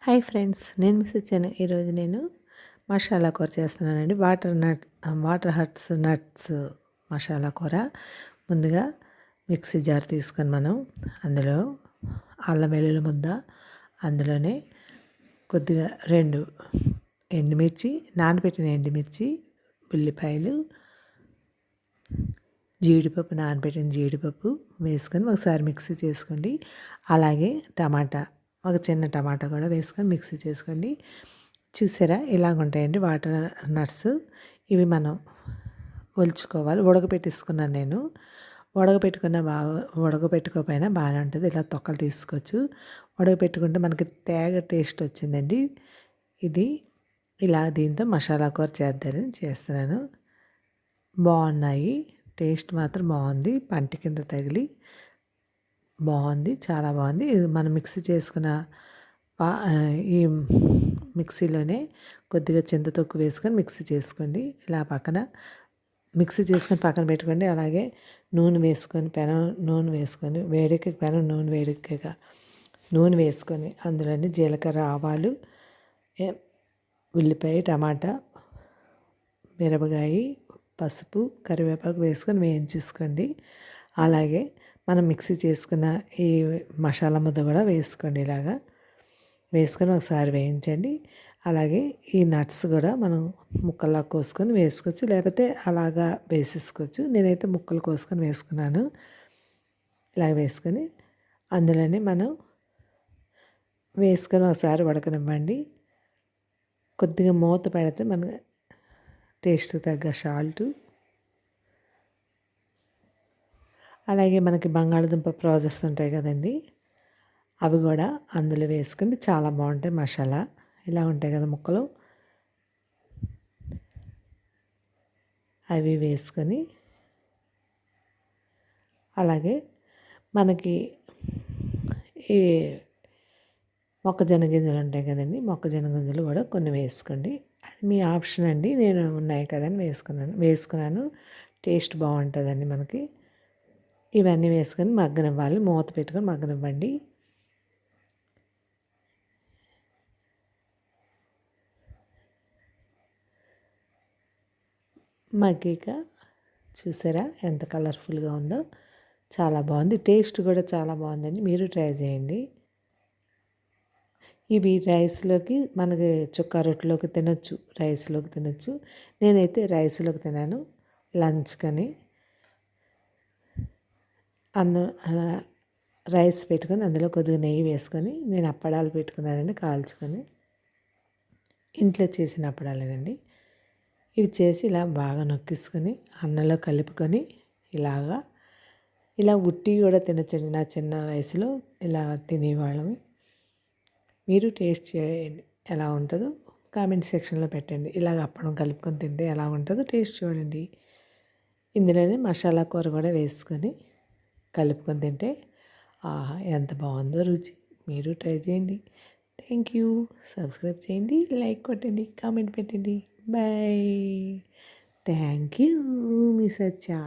Hi friends, నేను miss ఇచ్చాను. ఈరోజు నేను మసాలా కూర చేస్తున్నానండి. వాటర్ నట్స్ మసాలా కూర. ముందుగా మిక్సీ జార్ తీసుకొని మనం అందులో అల్లం వెల్లుల్లి ముద్ద, అందులోనే కొద్దిగా 2 ఎండుమిర్చి, నానబెట్టిన ఎండుమిర్చి, ఉల్లిపాయలు, జీడిపప్పు, నానబెట్టిన జీడిపప్పు వేసుకొని ఒకసారి మిక్సీ చేసుకోండి. అలాగే ఒక చిన్న టమాటా కూడా వేసుకొని మిక్సీ చేసుకోండి. చూసారా ఇలాగ ఉంటాయండి వాటర్ నట్స్. ఇవి మనం ఒలుచుకోవాలి. ఉడకపెట్టేసుకున్నాను నేను. ఉడకపెట్టుకోకపోయినా బాగానే ఉంటుంది. ఇలా తొక్కలు తీసుకోవచ్చు. ఉడకపెట్టుకుంటే మనకి తేగ టేస్ట్ వచ్చిందండి. ఇది ఇలా దీంతో మసాలా కూర చేద్దారని చేస్తున్నాను. బాగున్నాయి. టేస్ట్ మాత్రం బాగుంది. పంటి కింద తగిలి బాగుంది, చాలా బాగుంది. ఇది మనం మిక్సీ చేసుకున్న ఈ మిక్సీలోనే కొద్దిగా చింతతొక్కు వేసుకొని మిక్సీ చేసుకోండి. ఇలా మిక్సీ చేసుకొని పక్కన పెట్టుకోండి. అలాగే నూనె వేసుకొని నూనె వేసుకొని అందులోని జీలకర్ర, ఆవాలు, ఉల్లిపాయ, టమాటా, మిరపకాయ, పసుపు, కరివేపాకు వేసుకొని వేయించేసుకోండి. అలాగే మనం మిక్సీ చేసుకున్న ఈ మసాలా ముద్ద కూడా వేసుకోండి. ఇలాగా వేసుకొని ఒకసారి వేయించండి. అలాగే ఈ నట్స్ కూడా మనం ముక్కల్లా కోసుకొని వేసుకోవచ్చు, లేకపోతే అలాగా వేసేసుకోవచ్చు. నేనైతే ముక్కలు కోసుకొని వేసుకున్నాను. ఇలా వేసుకొని అందులోనే మనం వేసుకొని ఒకసారి ఉడకనివ్వండి. కొద్దిగా మూత పెడితే మన టేస్ట్కి తగ్గ సాల్టు, అలాగే మనకి బంగాళదుంప ప్రాసెస్ ఉంటాయి కదండి, అవి కూడా అందులో వేసుకొని చాలా బాగుంటాయి. మసాలా ఇలా ఉంటాయి కదా ముక్కలు, అవి వేసుకొని అలాగే మనకి ఈ మొక్కజొన్న గింజలు ఉంటాయి కదండి, మొక్కజొన్న గింజలు కూడా కొన్ని వేసుకోండి. అది మీ ఆప్షన్ అండి. నేను ఉన్నాయి కదని వేసుకున్నాను. టేస్ట్ బాగుంటుందండి మనకి. ఇవన్నీ వేసుకొని మగ్గనివ్వాలి. మూత పెట్టుకొని మగ్గనివ్వండి. మగ్గిక చూసారా ఎంత కలర్ఫుల్గా ఉందో, చాలా బాగుంది. టేస్ట్ కూడా చాలా బాగుందండి. మీరు ట్రై చేయండి. ఇవి రైస్లోకి, మనకి చుక్క రొట్టెలోకి తినొచ్చు, రైస్లోకి తినొచ్చు. నేనైతే రైస్లోకి తినాను. లంచ్ కానీ అలా రైస్ పెట్టుకొని అందులో కొద్దిగా నెయ్యి వేసుకొని, నేను అప్పడాలు పెట్టుకున్నానండి కాల్చుకొని. ఇంట్లో చేసిన అప్పడాలేనండి ఇవి. చేసి ఇలా బాగా నొక్కిసుకొని అన్నంలో కలుపుకొని ఇలా ఉట్టి కూడా తినచ్చండి. నా చిన్న వయసులో ఇలా తినేవాళ్ళమి. మీరు టేస్ట్ చేయండి, ఎలా ఉంటుందో కామెంట్ సెక్షన్లో పెట్టండి. ఇలాగ అప్పడం కలుపుకొని తింటే ఎలా ఉంటుందో టేస్ట్ చూడండి. ఇందులోనే మసాలా కూర కూడా వేసుకొని కలుపుకొని తింటే ఆహా ఎంత బాగుందో రుచి. మీరు ట్రై చేయండి. Thank you. సబ్స్క్రైబ్ చేయండి, లైక్ కొట్టండి, కామెంట్ పెట్టండి. బాయ్. Thank you. మీ సచ్చా.